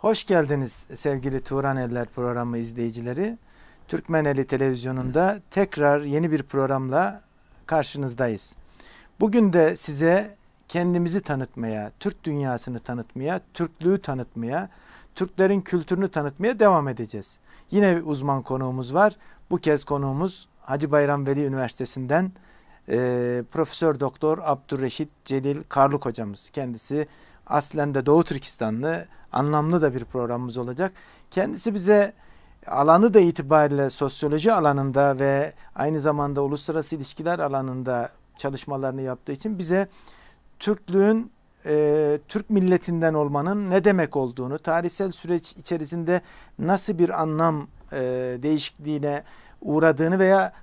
Hoş geldiniz sevgili Turan Eller programı izleyicileri. Türkmeneli Televizyonu'nda tekrar yeni bir programla karşınızdayız. Bugün de size kendimizi tanıtmaya, Türk dünyasını tanıtmaya, Türklüğü tanıtmaya, Türklerin kültürünü tanıtmaya devam edeceğiz. Yine bir uzman konuğumuz var. Bu kez konuğumuz Hacı Bayram Veli Üniversitesi'nden Profesör Doktor Abdurreşit Celil Karluk hocamız. Kendisi aslen de Doğu Türkistanlı, anlamlı da bir programımız olacak. Kendisi bize alanı da itibariyle sosyoloji alanında ve aynı zamanda uluslararası ilişkiler alanında çalışmalarını yaptığı için bize Türklüğün, Türk milletinden olmanın ne demek olduğunu, tarihsel süreç içerisinde nasıl bir anlam değişikliğine uğradığını veya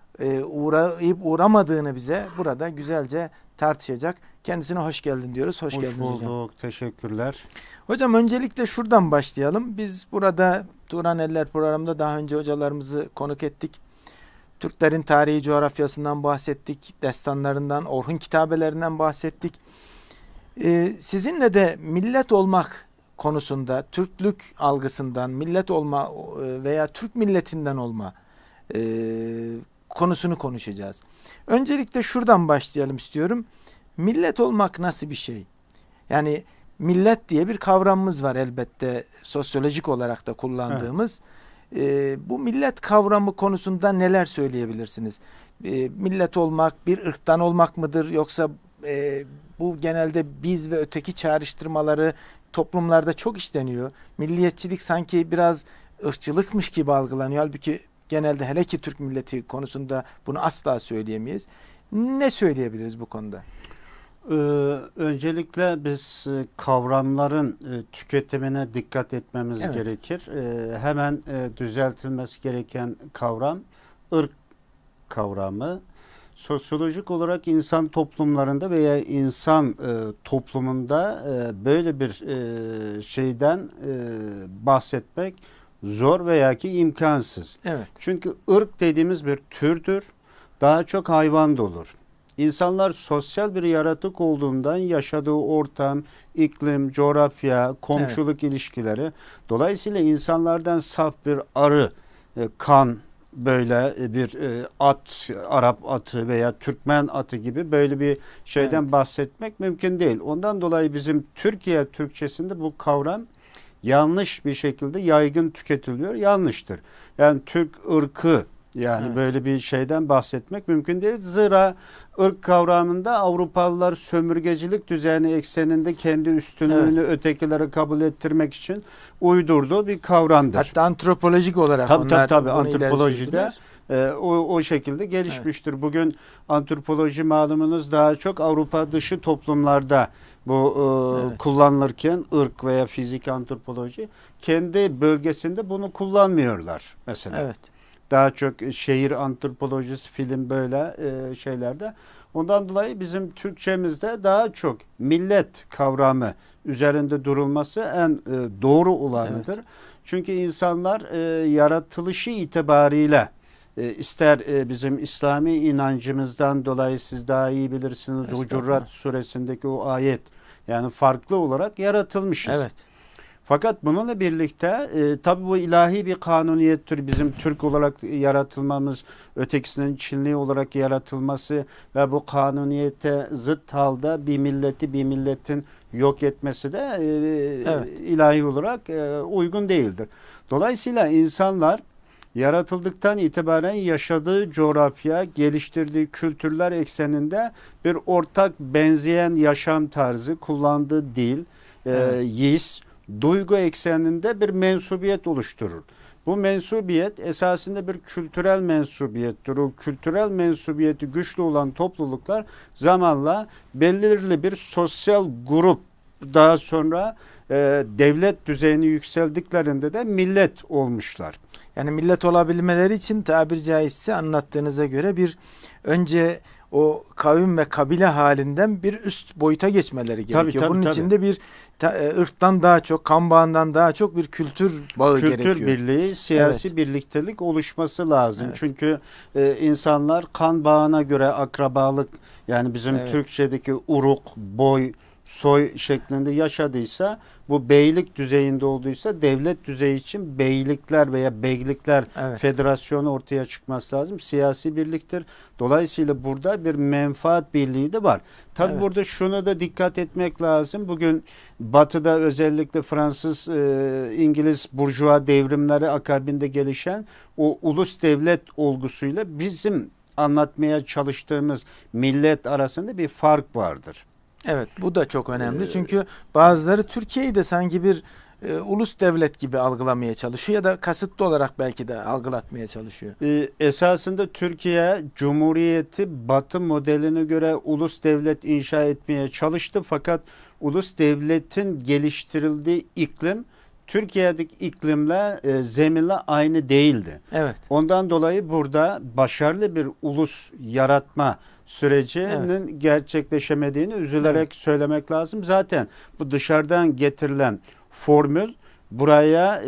uğrayıp uğramadığını bize burada güzelce tartışacak. Kendisine hoş geldin diyoruz. Hoş geldiniz hocam. Hoş bulduk. Teşekkürler. Hocam öncelikle şuradan başlayalım. Biz burada Turan Eller programında daha önce hocalarımızı konuk ettik. Türklerin tarihi coğrafyasından bahsettik. Destanlarından, Orhun kitabelerinden bahsettik. Sizinle de millet olmak konusunda, Türklük algısından, millet olma veya Türk milletinden olma konusunu konuşacağız. Öncelikle şuradan başlayalım istiyorum. Millet olmak nasıl bir şey? Yani millet diye bir kavramımız var elbette sosyolojik olarak da kullandığımız. Evet. Bu millet kavramı konusunda neler söyleyebilirsiniz? Millet olmak bir ırktan olmak mıdır? Yoksa bu genelde biz ve öteki çağrıştırmaları toplumlarda çok işleniyor. Milliyetçilik sanki biraz ırkçılıkmış gibi algılanıyor. Halbuki genelde hele ki Türk milleti konusunda bunu asla söyleyemeyiz. Ne söyleyebiliriz bu konuda? Öncelikle biz kavramların tüketimine dikkat etmemiz gerekir. Hemen düzeltilmesi gereken kavram ırk kavramı. Sosyolojik olarak insan toplumlarında veya insan toplumunda böyle bir şeyden bahsetmek zor veya ki imkansız. Evet. Çünkü ırk dediğimiz bir türdür. Daha çok hayvan da olur. İnsanlar sosyal bir yaratık olduğundan yaşadığı ortam, iklim, coğrafya, komşuluk ilişkileri. Dolayısıyla insanlardan saf bir arı, kan, böyle bir at, Arap atı veya Türkmen atı gibi böyle bir şeyden bahsetmek mümkün değil. Ondan dolayı bizim Türkiye Türkçesinde bu kavram yanlış bir şekilde yaygın tüketiliyor. Yanlıştır. Yani Türk ırkı böyle bir şeyden bahsetmek mümkün değil. Zira ırk kavramında Avrupalılar sömürgecilik düzeni ekseninde kendi üstünlüğünü ötekilere kabul ettirmek için uydurduğu bir kavramdır. Hatta antropolojik olarak tabii antropolojide o şekilde gelişmiştir. Evet. Bugün antropoloji malumunuz daha çok Avrupa dışı toplumlarda bu kullanılırken ırk veya fizik antropoloji kendi bölgesinde bunu kullanmıyorlar mesela. Evet. Daha çok şehir antropolojisi, film böyle şeylerde. Ondan dolayı bizim Türkçemizde daha çok millet kavramı üzerinde durulması en doğru olanıdır. Evet. Çünkü insanlar yaratılışı itibariyle ister bizim İslami inancımızdan dolayı siz daha iyi bilirsiniz Hucurat suresindeki o ayet yani farklı olarak yaratılmışız. Evet. Fakat bununla birlikte tabi bu ilahi bir kanuniyettir. Bizim Türk olarak yaratılmamız, ötekisinin Çinli olarak yaratılması ve bu kanuniyete zıt halde bir milleti bir milletin yok etmesi de ilahi olarak uygun değildir. Dolayısıyla insanlar yaratıldıktan itibaren yaşadığı coğrafya, geliştirdiği kültürler ekseninde bir ortak benzeyen yaşam tarzı, kullandığı dil, his, duygu ekseninde bir mensubiyet oluşturur. Bu mensubiyet esasında bir kültürel mensubiyettir. O kültürel mensubiyeti güçlü olan topluluklar zamanla belirli bir sosyal grup, daha sonra devlet düzeyini yükseldiklerinde de millet olmuşlar. Yani millet olabilmeleri için tabiri caizse anlattığınıza göre bir önce o kavim ve kabile halinden bir üst boyuta geçmeleri gerekiyor. Bunun içinde bir ırktan daha çok, kan bağından daha çok bir kültür bağı gerekiyor. Kültür birliği, siyasi birliktelik oluşması lazım. Evet. Çünkü insanlar kan bağına göre akrabalık, yani bizim Türkçedeki uruk, boy, soy şeklinde yaşadıysa, bu beylik düzeyinde olduysa devlet düzeyi için beylikler veya beylikler federasyonu ortaya çıkması lazım. Siyasi birliktir. Dolayısıyla burada bir menfaat birliği de var. Tabii burada şunu da dikkat etmek lazım. Bugün Batı'da özellikle Fransız, İngiliz burjuva devrimleri akabinde gelişen o ulus devlet olgusuyla bizim anlatmaya çalıştığımız millet arasında bir fark vardır. Evet, bu da çok önemli. Çünkü bazıları Türkiye'yi de sanki bir ulus devlet gibi algılamaya çalışıyor ya da kasıtlı olarak belki de algılatmaya çalışıyor. Esasında Türkiye Cumhuriyeti Batı modeline göre ulus devlet inşa etmeye çalıştı. Fakat ulus devletin geliştirildiği iklim Türkiye'deki iklimle, zeminle aynı değildi. Evet. Ondan dolayı burada başarılı bir ulus yaratma sürecinin gerçekleşemediğini üzülerek söylemek lazım. Zaten bu dışarıdan getirilen formül buraya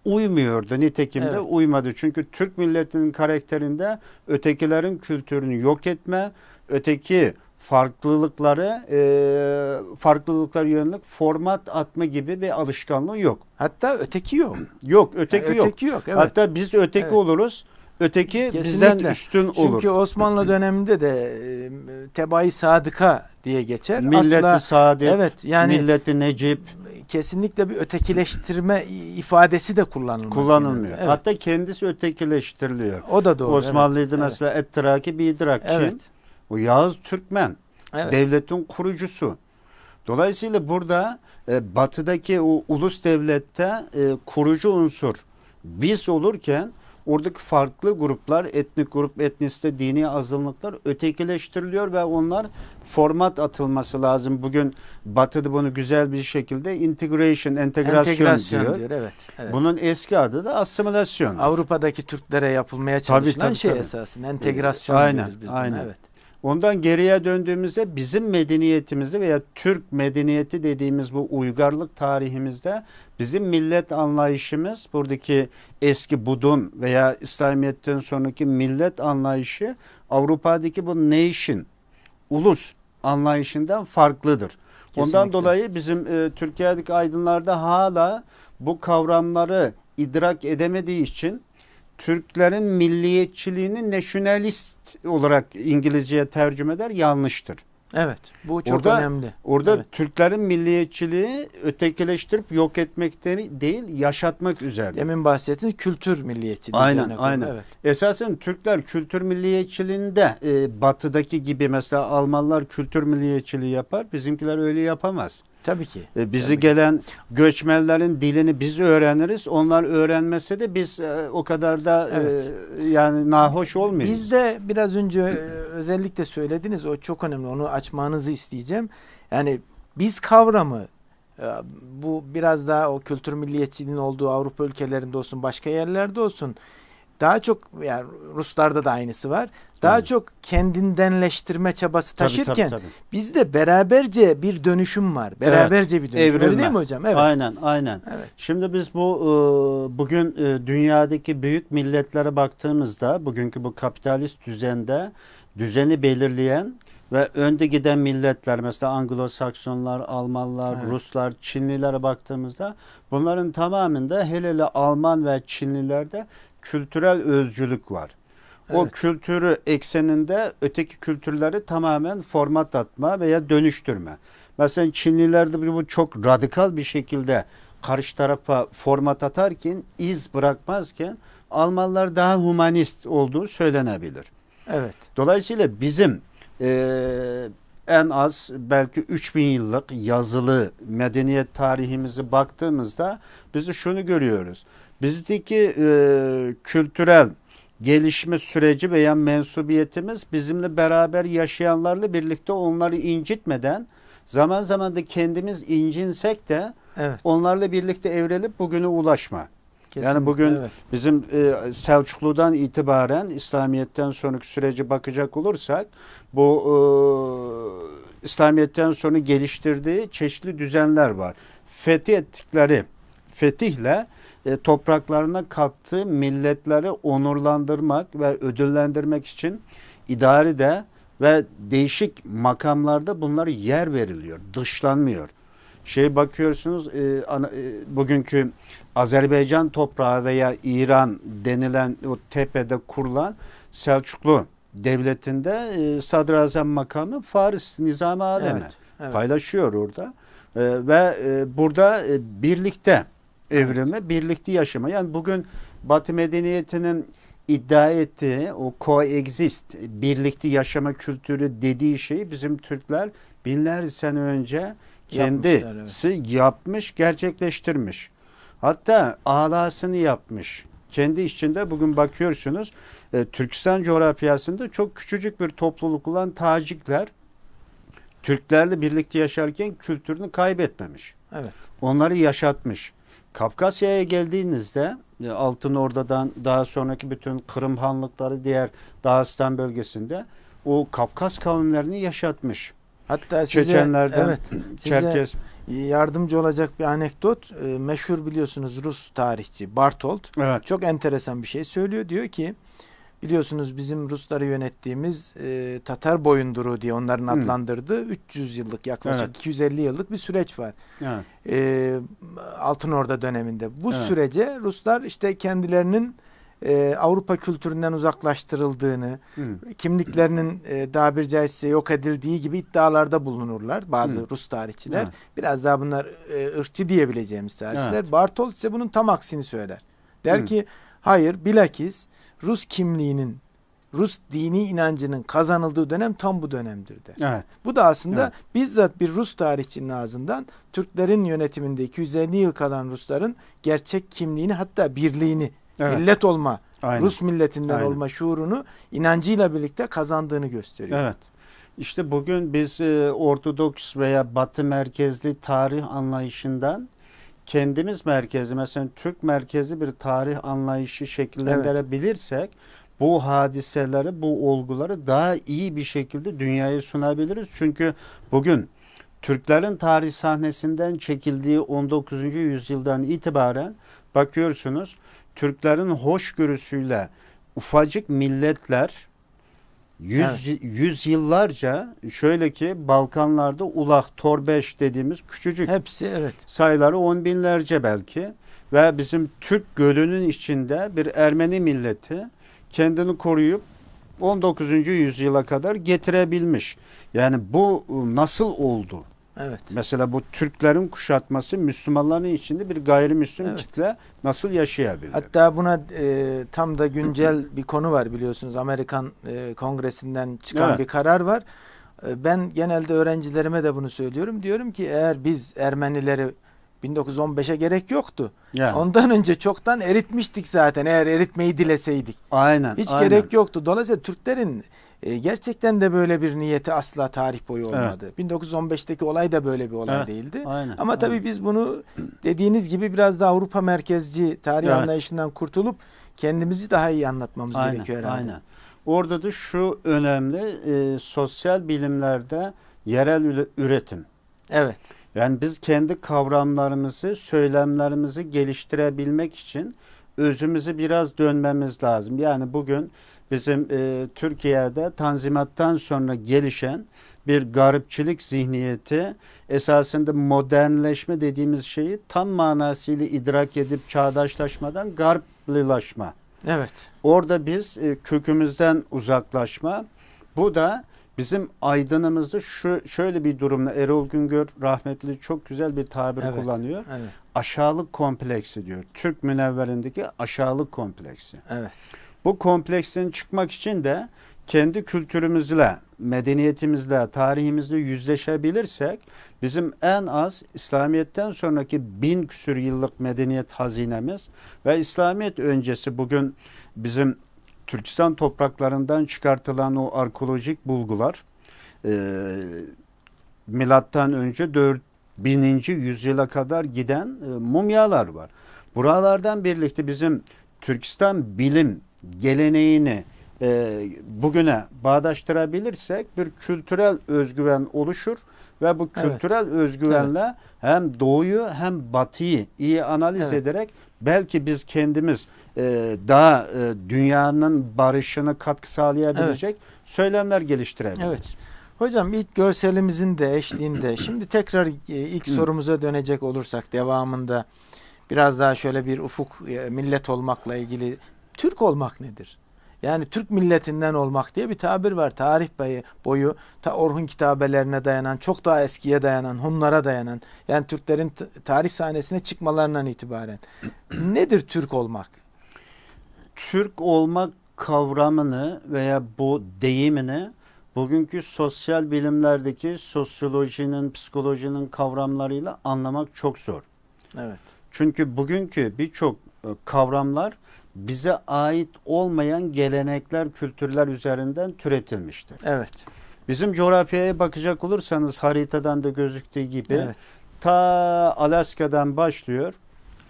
uymuyordu. Nitekim de uymadı. Çünkü Türk milletinin karakterinde ötekilerin kültürünü yok etme, öteki farklılıklar yönelik format atma gibi bir alışkanlığı yok. Hatta öteki yok. Yok, öteki yani yok. Öteki yok. Evet. Hatta biz öteki oluruz. Öteki Kesinlikle. bizden üstün olur. Çünkü Osmanlı döneminde de tebai sadıka diye geçer. Milleti Sadık, evet, yani milleti Necip. Kesinlikle bir ötekileştirme ifadesi de kullanılmıyor. Evet. Hatta kendisi ötekileştiriliyor. O da doğru. Osmanlı'da mesela Ettiraki Bidirak kim? O Yağız Türkmen. Devletin kurucusu. Dolayısıyla burada batıdaki o ulus devlette kurucu unsur biz olurken oradaki farklı gruplar, etnik grup, etnisite, dini azınlıklar ötekileştiriliyor ve onlar format atılması lazım. Bugün Batı'da bunu güzel bir şekilde entegrasyon diyor. Evet. Bunun eski adı da asimilasyon. Avrupa'daki Türklere yapılmaya çalışılan tabii. Esasında entegrasyon diyoruz biz buna. Evet. Ondan geriye döndüğümüzde bizim medeniyetimizde veya Türk medeniyeti dediğimiz bu uygarlık tarihimizde bizim millet anlayışımız, buradaki eski Budun veya İslamiyet'ten sonraki millet anlayışı Avrupa'daki bu nation, ulus anlayışından farklıdır. Kesinlikle. Ondan dolayı bizim Türkiye'deki aydınlarda hala bu kavramları idrak edemediği için Türklerin milliyetçiliğini nationalist olarak İngilizceye tercüme eder, yanlıştır. Evet, bu çok önemli. Orada Türklerin milliyetçiliği ötekileştirip yok etmek değil, yaşatmak üzerine. Demin bahsettiğiniz kültür milliyetçiliği. Aynen. Evet. Esasen Türkler kültür milliyetçiliğinde batıdaki gibi mesela Almanlar kültür milliyetçiliği yapar, bizimkiler öyle yapamaz. Tabii ki. Bizi gelen göçmenlerin dilini biz öğreniriz. Onlar öğrenmese de biz o kadar da yani nahoş olmayız. Biz de biraz önce özellikle söylediniz. O çok önemli. Onu açmanızı isteyeceğim. Yani biz kavramı bu biraz daha o kültür milliyetçiliğinin olduğu Avrupa ülkelerinde olsun, başka yerlerde olsun. Daha çok, yani Ruslarda da aynısı var. Daha çok kendindenleştirme çabası taşırken tabii. Bizde beraberce bir dönüşüm var. Beraberce bir dönüşüm. Öyle değil mi hocam? Evet. Aynen. Evet. Şimdi biz bugün dünyadaki büyük milletlere baktığımızda bugünkü bu kapitalist düzeni belirleyen ve önde giden milletler mesela Anglo-Saksonlar, Almanlar, Ruslar, Çinlilere baktığımızda bunların tamamında hele Alman ve Çinlilerde kültürel özcülük var. O kültürü ekseninde öteki kültürleri tamamen format atma veya dönüştürme. Mesela Çinlilerde bu çok radikal bir şekilde karşı tarafa format atarken, iz bırakmazken Almanlar daha humanist olduğu söylenebilir. Evet. Dolayısıyla bizim en az belki 3000 yıllık yazılı medeniyet tarihimizi baktığımızda biz şunu görüyoruz. Bizdeki kültürel gelişme süreci veya mensubiyetimiz bizimle beraber yaşayanlarla birlikte onları incitmeden zaman zaman da kendimiz incinsek de onlarla birlikte evrilip bugüne ulaşma. Kesinlikle, yani bugün bizim Selçuklu'dan itibaren İslamiyet'ten sonraki süreci bakacak olursak bu İslamiyet'ten sonra geliştirdiği çeşitli düzenler var. Fetihle topraklarına kattığı milletleri onurlandırmak ve ödüllendirmek için idarede ve değişik makamlarda bunlara yer veriliyor, dışlanmıyor. Bakıyorsunuz bugünkü Azerbaycan toprağı veya İran denilen o tepede kurulan Selçuklu devletinde sadrazam makamı Faris Nizami Alemi paylaşıyor orada. Burada birlikte evrimi, birlikte yaşama. Yani bugün Batı medeniyetinin iddia ettiği o coexist, birlikte yaşama kültürü dediği şeyi bizim Türkler binlerce sene önce kendisi yapmış, gerçekleştirmiş. Hatta alasını yapmış. Kendi içinde bugün bakıyorsunuz Türkistan coğrafyasında çok küçücük bir topluluk olan Tacikler Türklerle birlikte yaşarken kültürünü kaybetmemiş. Evet. Onları yaşatmış. Kafkasya'ya geldiğinizde Altınordu'dan daha sonraki bütün Kırım Hanlıkları, diğer Dağıstan bölgesinde o Kafkas kavimlerini yaşatmış. Hatta Çeçenlerden Çerkes. Size yardımcı olacak bir anekdot. Meşhur biliyorsunuz Rus tarihçi Bartolt. Evet. Çok enteresan bir şey söylüyor. Diyor ki biliyorsunuz bizim Rusları yönettiğimiz Tatar boyunduruğu diye onların adlandırdığı 300 yıllık yaklaşık 250 yıllık bir süreç var. Evet. Altınordu döneminde. Bu sürece Ruslar işte kendilerinin Avrupa kültüründen uzaklaştırıldığını, kimliklerinin tabiri caizse yok edildiği gibi iddialarda bulunurlar bazı Rus tarihçiler. Evet. Biraz daha bunlar ırkçı diyebileceğimiz tarihçiler. Evet. Bartolt ise bunun tam aksini söyler. Der ki hayır, bilakis Rus kimliğinin, Rus dini inancının kazanıldığı dönem tam bu dönemdir der. Evet. Bu da aslında bizzat bir Rus tarihçinin ağzından Türklerin yönetiminde 250 yıl kalan Rusların gerçek kimliğini, hatta birliğini, millet olma, Rus milletinden olma şuurunu inancıyla birlikte kazandığını gösteriyor. Evet. İşte bugün biz Ortodoks veya Batı merkezli tarih anlayışından kendimiz merkezli, mesela Türk merkezli bir tarih anlayışı şekillendirebilirsek bu hadiseleri, bu olguları daha iyi bir şekilde dünyaya sunabiliriz. Çünkü bugün Türklerin tarih sahnesinden çekildiği 19. yüzyıldan itibaren bakıyorsunuz Türklerin hoşgörüsüyle ufacık milletler yüzyıllarca şöyle ki Balkanlarda Ulak, Torbeş dediğimiz küçücük sayıları 10 binlerce belki ve bizim Türk Gölü'nün içinde bir Ermeni milleti kendini koruyup 19. yüzyıla kadar getirebilmiş. Yani bu nasıl oldu? Evet. Mesela bu Türklerin kuşatması Müslümanların içinde bir gayrimüslim kitle nasıl yaşayabilir? Hatta buna tam da güncel bir konu var biliyorsunuz. Amerikan Kongresi'nden çıkan bir karar var. Ben genelde öğrencilerime de bunu söylüyorum. Diyorum ki eğer biz Ermenileri 1915'e gerek yoktu. Yani. Ondan önce çoktan eritmiştik zaten, eğer eritmeyi dileseydik. Hiç gerek yoktu. Dolayısıyla Türklerin gerçekten de böyle bir niyeti asla tarih boyu olmadı. 1915'teki olay da böyle bir olay değildi. Ama tabii biz bunu dediğiniz gibi biraz da Avrupa merkezci tarih anlayışından kurtulup kendimizi daha iyi anlatmamız gerekiyor herhalde. Orada da şu önemli, sosyal bilimlerde yerel üretim. Evet. Yani biz kendi kavramlarımızı, söylemlerimizi geliştirebilmek için özümüzü biraz dönmemiz lazım. Yani bugün bizim Türkiye'de Tanzimat'tan sonra gelişen bir garipçilik zihniyeti esasında modernleşme dediğimiz şeyi tam manasıyla idrak edip çağdaşlaşmadan garplilaşma. Evet. Orada biz kökümüzden uzaklaşma. Bu da bizim aydınımızda şöyle bir durumda Erol Güngör rahmetli çok güzel bir tabir kullanıyor. Evet. Aşağılık kompleksi diyor. Türk münevverindeki aşağılık kompleksi. Evet. Bu kompleksten çıkmak için de kendi kültürümüzle, medeniyetimizle, tarihimizle yüzleşebilirsek bizim en az İslamiyet'ten sonraki 1000 küsur yıllık medeniyet hazinemiz ve İslamiyet öncesi bugün bizim Türkistan topraklarından çıkartılan o arkeolojik bulgular milattan önce 4000. yüzyıla kadar giden mumyalar var. Buralardan birlikte bizim Türkistan bilim geleneğini bugüne bağdaştırabilirsek bir kültürel özgüven oluşur ve bu kültürel özgüvenle hem doğuyu hem batıyı iyi analiz ederek belki biz kendimiz daha dünyanın barışını katkı sağlayabilecek söylemler geliştirebiliriz. Evet. Hocam ilk görselimizin de eşliğinde şimdi tekrar ilk sorumuza dönecek olursak devamında biraz daha şöyle bir ufuk millet olmakla ilgili Türk olmak nedir? Yani Türk milletinden olmak diye bir tabir var. Tarih boyu ta Orhun kitabelerine dayanan, çok daha eskiye dayanan, Hunlara dayanan, yani Türklerin tarih sahnesine çıkmalarından itibaren. Nedir Türk olmak? Türk olmak kavramını veya bu deyimini bugünkü sosyal bilimlerdeki sosyolojinin, psikolojinin kavramlarıyla anlamak çok zor. Evet. Çünkü bugünkü birçok kavramlar bize ait olmayan gelenekler, kültürler üzerinden türetilmiştir. Evet. Bizim coğrafyaya bakacak olursanız haritadan da gözüktüğü gibi ta Alaska'dan başlıyor,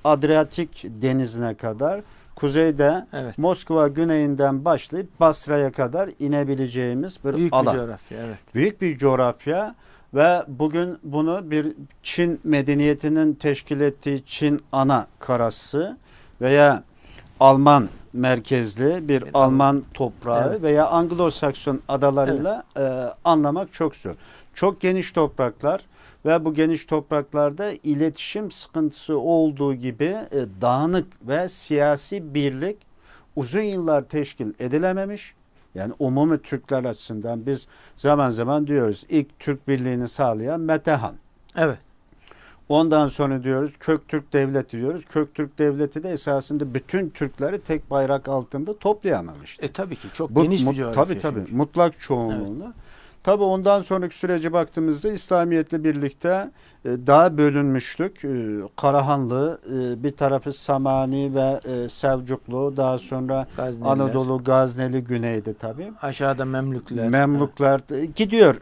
Adriyatik denizine kadar, kuzeyde Moskova güneyinden başlayıp Basra'ya kadar inebileceğimiz bir büyük alan. Bir coğrafya, Büyük bir coğrafya ve bugün bunu bir Çin medeniyetinin teşkil ettiği Çin ana karası veya Alman merkezli bir Alman toprağı veya Anglo-Sakson adalarıyla anlamak çok zor. Çok geniş topraklar ve bu geniş topraklarda iletişim sıkıntısı olduğu gibi dağınık ve siyasi birlik uzun yıllar teşkil edilememiş. Yani umumi Türkler açısından biz zaman zaman diyoruz ilk Türk birliğini sağlayan Metehan. Evet. Ondan sonra diyoruz Köktürk Devleti diyoruz. Köktürk Devleti de esasında bütün Türkleri tek bayrak altında toplayamamıştı. Tabii ki çok geniş bir coğrafya. Tabii mutlak çoğunluğunu. Evet. Tabii ondan sonraki sürece baktığımızda İslamiyet'le birlikte daha bölünmüşlük. Karahanlı, bir tarafı Samani ve Selçuklu, daha sonra Gazneliler. Anadolu, Gazneli güneyde tabii. Aşağıda Memlükler. Memlükler gidiyor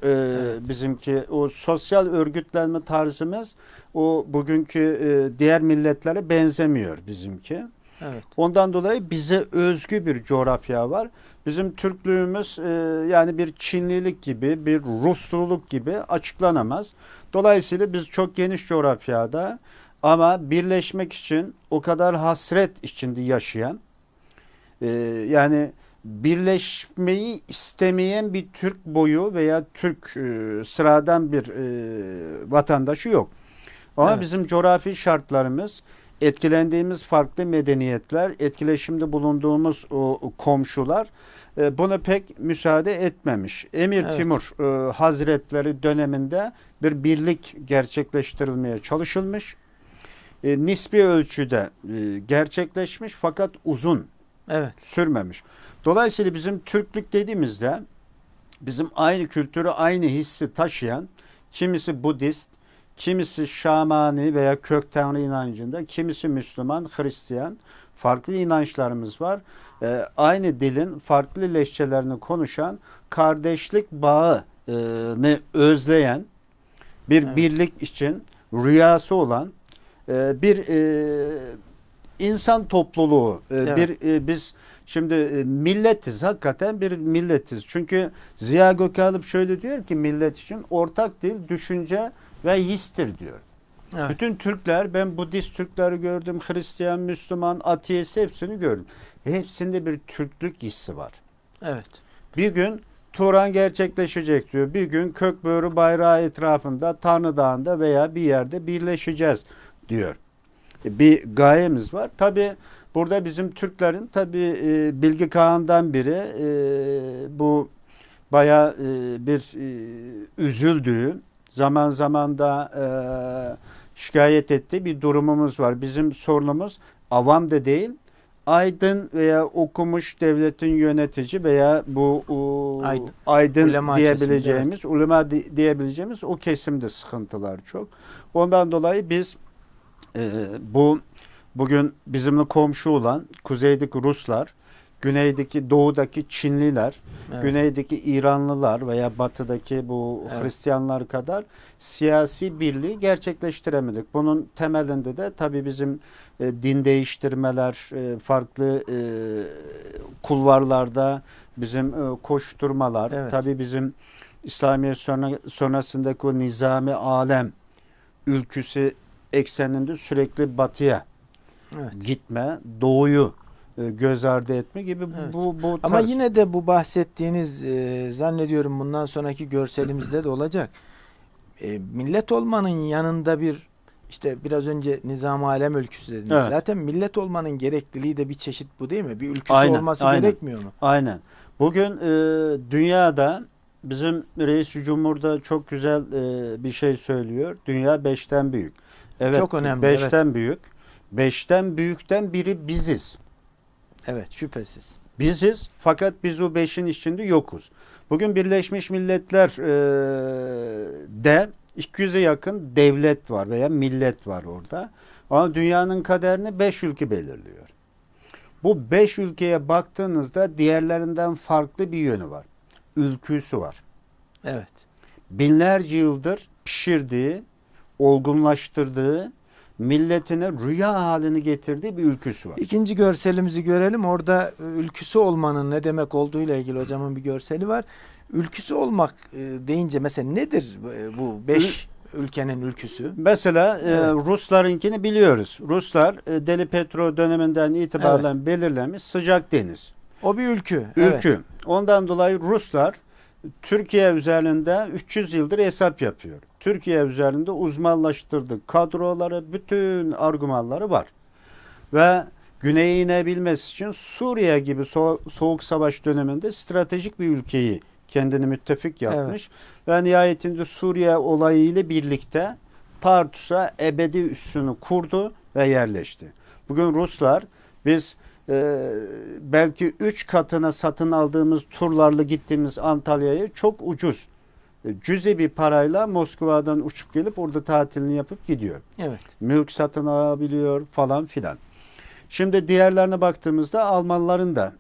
bizimki. O sosyal örgütlenme tarzımız o bugünkü diğer milletlere benzemiyor bizimki. Evet. Ondan dolayı bize özgü bir coğrafya var. Bizim Türklüğümüz yani bir Çinlilik gibi, bir Rusluluk gibi açıklanamaz. Dolayısıyla biz çok geniş coğrafyada ama birleşmek için o kadar hasret içinde yaşayan, yani birleşmeyi istemeyen bir Türk boyu veya Türk sıradan bir vatandaşı yok. Ama bizim coğrafi şartlarımız, etkilendiğimiz farklı medeniyetler, etkileşimde bulunduğumuz o komşular buna pek müsaade etmemiş. Emir Timur Hazretleri döneminde bir birlik gerçekleştirilmeye çalışılmış. Nispi ölçüde gerçekleşmiş fakat uzun sürmemiş. Dolayısıyla bizim Türklük dediğimizde bizim aynı kültürü, aynı hissi taşıyan, kimisi Budist, kimisi Şamani veya kök tanrı inancında, kimisi Müslüman, Hristiyan, farklı inançlarımız var. Aynı dilin farklı lehçelerini konuşan, kardeşlik bağını özleyen, bir birlik için rüyası olan bir insan topluluğu. Biz şimdi milletiz, hakikaten bir milletiz. Çünkü Ziya Gökalp şöyle diyor ki millet için ortak dil, düşünce ve histir diyor. Evet. Bütün Türkler, ben Budist Türkleri gördüm, Hristiyan, Müslüman, ateist hepsini gördüm. Hepsinde bir Türklük hissi var. Evet. Bir gün Turan gerçekleşecek diyor. Bir gün Kökbörü bayrağı etrafında Tanrı Dağı'nda veya bir yerde birleşeceğiz diyor. Bir gayemiz var. Tabi burada bizim Türklerin tabi Bilgi Kağan'dan biri bu bayağı bir üzüldüğü, zaman zaman da şikayet ettiği bir durumumuz var. Bizim sorunumuz avam da değil, aydın veya okumuş devletin yönetici veya bu aydın ulema diyebileceğimiz, kesimde, ulema diyebileceğimiz o kesimde sıkıntılar çok. Ondan dolayı biz bugün bizimle komşu olan kuzeydeki Ruslar, güneydeki, doğudaki Çinliler, güneydeki İranlılar veya batıdaki bu Hristiyanlar kadar siyasi birliği gerçekleştiremedik. Bunun temelinde de tabii bizim din değiştirmeler, farklı kulvarlarda bizim koşturmalar, tabii bizim İslamiyet sonrasındaki o nizami alem ülküsü ekseninde sürekli batıya gitme, doğuyu göz ardı etme gibi bu tarz. Ama yine de bu bahsettiğiniz zannediyorum bundan sonraki görselimizde de olacak. Millet olmanın yanında bir işte biraz önce nizam-ı alem ülküsü dediniz. Evet. Zaten millet olmanın gerekliliği de bir çeşit bu değil mi? Bir ülküsü olması gerekmiyor mu? Aynen. Bugün dünyada bizim Reis-i Cumhur'da çok güzel bir şey söylüyor. Dünya 5'ten büyük. Evet. Çok önemli. 5'ten büyük. 5'ten büyükten biri biziz. Evet, şüphesiz. Biziz fakat biz o 5'in içinde yokuz. Bugün Birleşmiş Milletler de 200'e yakın devlet var veya millet var orada. Ama dünyanın kaderini 5 ülke belirliyor. Bu 5 ülkeye baktığınızda diğerlerinden farklı bir yönü var. Ülküsü var. Evet. Binlerce yıldır pişirdiği, olgunlaştırdığı, milletine rüya halini getirdiği bir ülküsü var. İkinci görselimizi görelim. Orada ülküsü olmanın ne demek olduğuyla ilgili hocamın bir görseli var. Ülküsü olmak deyince mesela nedir bu 5 ülkenin ülküsü? Mesela Ruslarınkini biliyoruz. Ruslar Deli Petrov döneminden itibaren belirlenmiş sıcak deniz. O bir ülkü. Ülkü. Evet. Ondan dolayı Ruslar Türkiye üzerinde 300 yıldır hesap yapıyor. Türkiye üzerinde uzmanlaştırdık. Kadroları, bütün argümanları var. Ve güneye inebilmesi için Suriye gibi soğuk savaş döneminde stratejik bir ülkeyi kendini müttefik yapmış. Ve nihayetinde Suriye olayı ile birlikte Tartus'a ebedi üssünü kurdu ve yerleşti. Bugün Ruslar biz belki 3 katına satın aldığımız turlarla gittiğimiz Antalya'yı çok ucuz cüzi bir parayla Moskova'dan uçup gelip orada tatilini yapıp gidiyor. Evet. Mülk satın alabiliyor falan filan. Şimdi diğerlerine baktığımızda Almanların da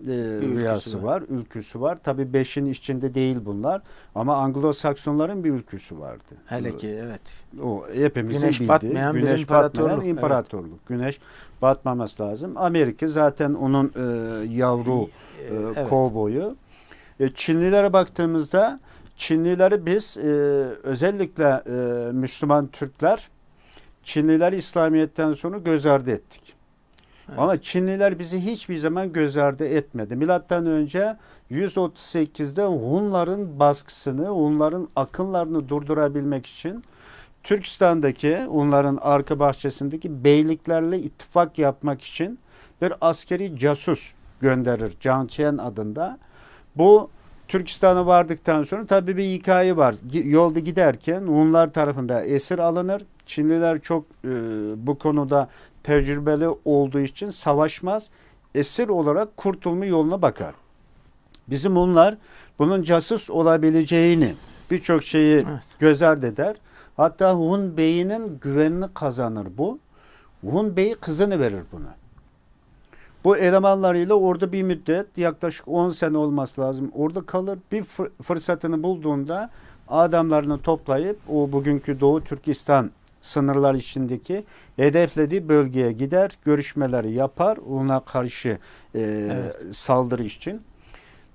rüyası var, ülküsü var. Tabii 5'in içinde değil bunlar ama Anglo-Saksonların bir ülküsü vardı. Hele ki evet. O hepimizin Güneş bildiği batmayan bir güneş imparatorluk. batmayan imparatorluk. Evet. Güneş batmaması lazım. Amerika zaten onun yavru kovboyu. Çinlilere baktığımızda Çinlileri biz özellikle Müslüman Türkler Çinliler İslamiyet'ten sonra göz ardı ettik. Evet. Ama Çinliler bizi hiçbir zaman göz ardı etmedi. Milattan önce 138'de Hunların baskısını, Hunların akınlarını durdurabilmek için Türkistan'daki Hunların arka bahçesindeki beyliklerle ittifak yapmak için bir askeri casus gönderir. Jiang Qian adında. Bu Türkistan'a vardıktan sonra tabii bir hikaye var. Yolda giderken Hunlar tarafından esir alınır. Çinliler çok bu konuda tecrübeli olduğu için savaşmaz. Esir olarak kurtulma yoluna bakar. Bizim Hunlar bunun casus olabileceğini birçok şeyi göz ardı eder. Hatta Hun beyinin güvenini kazanır bu. Hun beyi kızını verir buna. Bu elemanlarıyla orada bir müddet yaklaşık 10 sene olması lazım. Orada kalır. Bir fırsatını bulduğunda adamlarını toplayıp o bugünkü Doğu Türkistan sınırlar içindeki hedeflediği bölgeye gider. Görüşmeleri yapar. Ona karşı saldırı için.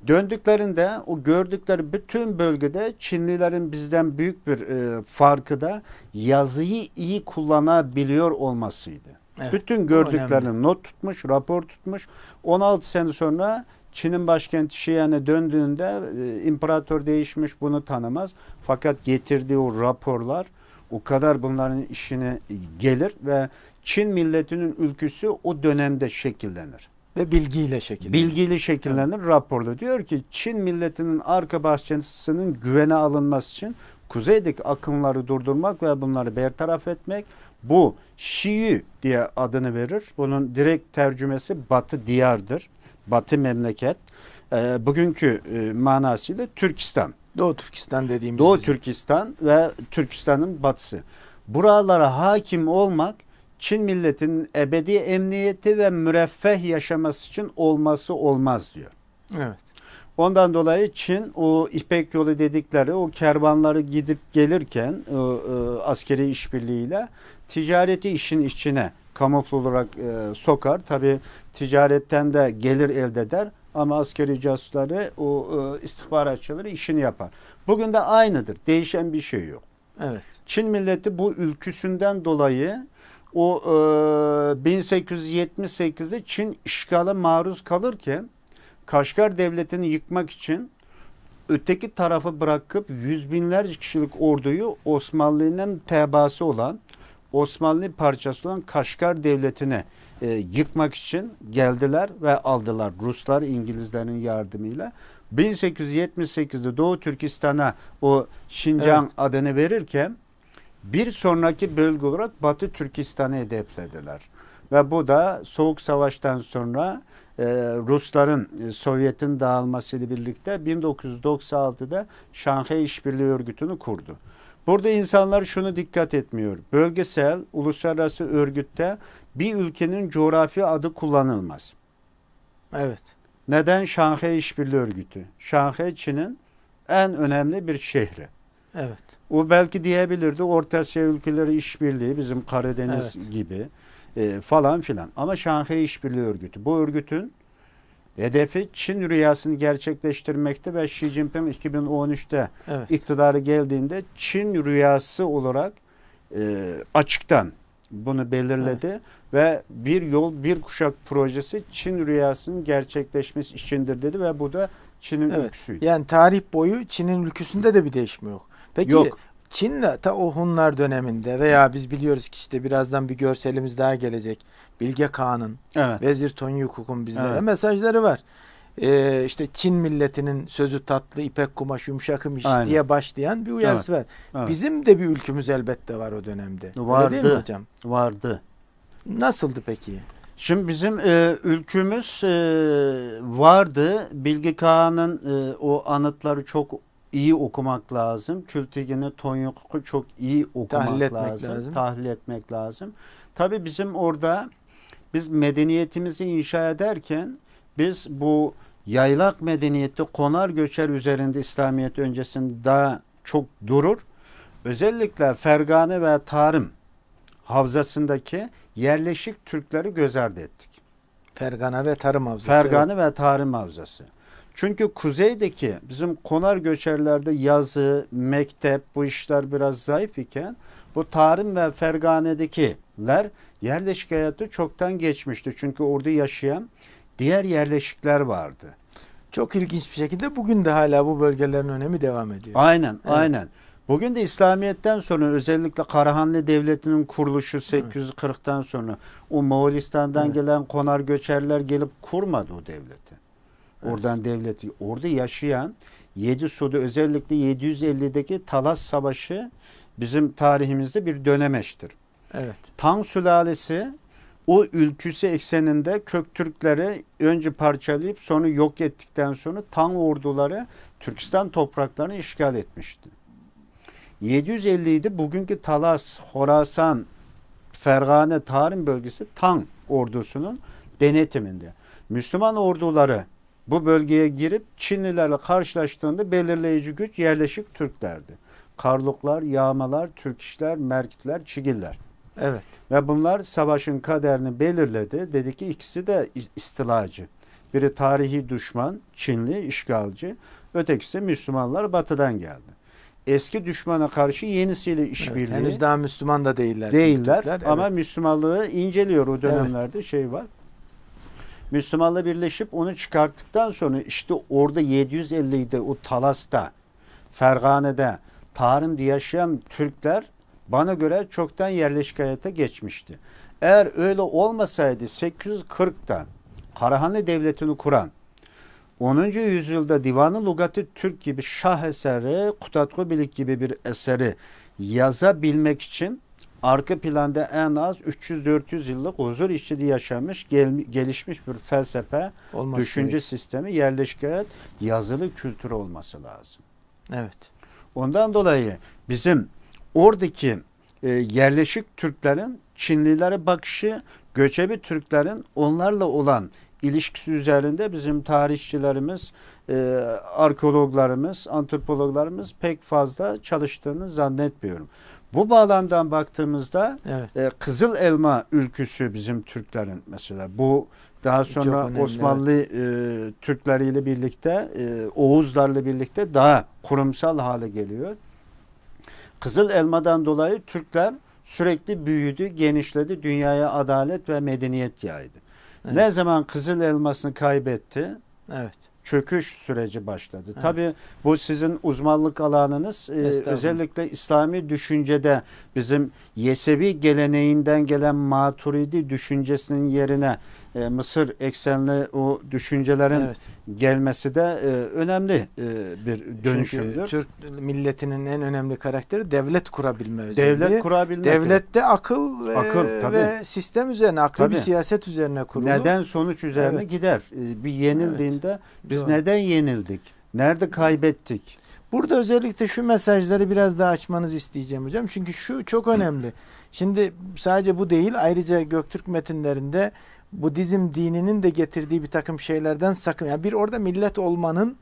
Döndüklerinde o gördükleri bütün bölgede Çinlilerin bizden büyük bir farkı da yazıyı iyi kullanabiliyor olmasıydı. Evet, bütün gördüklerini not tutmuş, rapor tutmuş. 16 sene sonra Çin'in başkenti Xi'an'a döndüğünde imparator değişmiş, bunu tanımaz. Fakat getirdiği o raporlar o kadar bunların işine gelir ve Çin milletinin ülküsü o dönemde şekillenir. Ve bilgiyle şekillenir. Bilgiyle şekillenir, raporlu. Diyor ki Çin milletinin arka bahçesinin güvene alınması için kuzeydeki akınları durdurmak ve bunları bertaraf etmek. Bu Şiyu diye adını verir. Bunun direkt tercümesi Batı diyardır. Batı memleket. Bugünkü manasıyla Türkistan. Doğu Türkistan dediğimiz. Doğu Türkistan ve Türkistan'ın batısı. Buralara hakim olmak Çin milletinin ebedi emniyeti ve müreffeh yaşaması için olması olmaz diyor. Evet. Ondan dolayı Çin o İpek yolu dedikleri o kervanları gidip gelirken askeri işbirliğiyle ticareti işin içine kamufle olarak sokar. Tabi ticaretten de gelir elde eder ama askeri casusları, o istihbaratçıları işini yapar. Bugün de aynıdır. Değişen bir şey yok. Evet. Çin milleti bu ülküsünden dolayı o 1878'de Çin işgale maruz kalırken Kaşgar Devleti'ni yıkmak için öteki tarafı bırakıp yüz binlerce kişilik orduyu Osmanlı'nın tebaası olan, Osmanlı parçası olan Kaşgar Devleti'ne yıkmak için geldiler ve aldılar. Ruslar, İngilizlerin yardımıyla. 1878'de Doğu Türkistan'a o Şincan adını verirken bir sonraki bölge olarak Batı Türkistan'ı hedeflediler. Ve bu da Soğuk Savaş'tan sonra Rusların, Sovyet'in dağılmasıyla birlikte 1996'da Şanghay İşbirliği Örgütü'nü kurdu. Burada insanlar şunu dikkat etmiyor. Bölgesel, uluslararası örgütte bir ülkenin coğrafi adı kullanılmaz. Evet. Neden? Şanghay İşbirliği Örgütü. Şanghay Çin'in en önemli bir şehri. Evet. O belki diyebilirdi Orta Asya ülkeleri işbirliği, bizim Karadeniz gibi falan filan. Ama Şanghay İşbirliği Örgütü. Bu örgütün hedefi Çin rüyasını gerçekleştirmekte ve Xi Jinping 2013'te iktidarı geldiğinde Çin rüyası olarak açıktan bunu belirledi ve bir yol bir kuşak projesi Çin rüyasının gerçekleşmesi içindir dedi ve bu da Çin'in ülküsüydü. Yani tarih boyu Çin'in ülküsünde de bir değişme yok. Peki yok. Çin'le ta o Hunlar döneminde veya biz biliyoruz ki işte birazdan bir görselimiz daha gelecek. Bilge Kağan'ın, Vezir Tonyukuk'un bizlere mesajları var. İşte Çin milletinin sözü tatlı, ipek kumaş, yumuşak imiş diye başlayan bir uyarısı var. Evet. Bizim de bir ülkümüz elbette var o dönemde. Vardı. Öyle değil mi hocam? Vardı. Nasıldı peki? Şimdi bizim ülkümüz vardı. Bilge Kağan'ın o anıtları çok iyi okumak lazım. Kültigini, Tonyukuk'u çok iyi okumak lazım. Tahlil etmek lazım. Tabii bizim orada biz medeniyetimizi inşa ederken biz bu yaylak medeniyeti konar göçer üzerinde İslamiyet öncesinde daha çok durur. Özellikle Fergane ve Tarım havzasındaki yerleşik Türkleri göz ardı ettik. Fergane ve Tarım Havzası. Fergane ve Tarım Havzası. Çünkü kuzeydeki bizim konar göçerlerde yazı, mektep bu işler biraz zayıf iken bu Tarım ve Fergane'dekiler yerleşik hayatı çoktan geçmişti. Çünkü orada yaşayan diğer yerleşikler vardı. Çok ilginç bir şekilde bugün de hala bu bölgelerin önemi devam ediyor. Aynen, aynen. Bugün de İslamiyet'ten sonra özellikle Karahanlı Devleti'nin kuruluşu 840'tan sonra o Moğolistan'dan gelen konar göçerler gelip kurmadı o devleti. Oradan devleti, orada yaşayan Yedisu'da özellikle 750'deki Talas Savaşı bizim tarihimizde bir dönemeçtir. Evet. Tang sülalesi o ülküsü ekseninde Köktürkleri önce parçalayıp sonra yok ettikten sonra Tang orduları Türkistan topraklarını işgal etmişti. 750'de bugünkü Talas, Horasan, Fergane, Tarım bölgesi Tang ordusunun denetiminde. Müslüman orduları bu bölgeye girip Çinlilerle karşılaştığında belirleyici güç yerleşik Türklerdi. Karluklar, Yağmalar, Türkişler, Merkitler, Çigiller. Evet. Ve bunlar savaşın kaderini belirledi. Dedi ki ikisi de istilacı. Biri tarihi düşman, Çinli, işgalci. Ötekisi de Müslümanlar batıdan geldi. Eski düşmana karşı yenisiyle işbirliği. Evet, henüz daha Müslüman da değiller. Değiller ama Müslümanlığı inceliyor o dönemlerde şey var. Müslümanla birleşip onu çıkarttıktan sonra işte orada 750'de o Talas'ta, Fergane'de, Tarım'da yaşayan Türkler bana göre çoktan yerleşik hayata geçmişti. Eğer öyle olmasaydı 840'ta Karahanlı Devleti'ni kuran 10. yüzyılda Divan-ı Lugat-ı Türk gibi şah eseri, Kutatku Bilik gibi bir eseri yazabilmek için arka planda en az 300-400 yıllık huzur içinde yaşamış, gelişmiş bir felsefe, düşünce sistemi, yerleşik hayat, yazılı kültür olması lazım. Evet. Ondan dolayı bizim oradaki yerleşik Türklerin Çinlilere bakışı, göçebe Türklerin onlarla olan ilişkisi üzerinde bizim tarihçilerimiz, arkeologlarımız, antropologlarımız pek fazla çalıştığını zannetmiyorum. Bu bağlamdan baktığımızda Evet. Kızıl Elma ülküsü bizim Türklerin mesela. Bu daha sonra Çok önemli, Osmanlı Türkleriyle birlikte, Oğuzlarla birlikte daha kurumsal hale geliyor. Kızıl Elma'dan dolayı Türkler sürekli büyüdü, genişledi, dünyaya adalet ve medeniyet yaydı. Evet. Ne zaman Kızıl Elmasını kaybetti, Evet. çöküş süreci başladı. Evet. Tabii bu sizin uzmanlık alanınız. Özellikle İslami düşüncede bizim Yesevi geleneğinden gelen Maturidi düşüncesinin yerine Mısır eksenli o düşüncelerin Evet. gelmesi de önemli bir dönüşümdür. Çünkü Türk milletinin en önemli karakteri devlet kurabilme özelliği. Devlet kurabilmek. Devlette akıl tabii. ve sistem üzerine, aklı Tabii. bir siyaset üzerine kurulu. Neden sonuç üzerine Evet. gider. Bir yenildiğinde biz Doğru. neden yenildik? Nerede kaybettik? Burada özellikle şu mesajları biraz daha açmanızı isteyeceğim hocam. Çünkü şu çok önemli. Şimdi sadece bu değil, ayrıca Göktürk metinlerinde Budizm dininin de getirdiği bir takım şeylerden sakın. Yani bir orada millet olmanın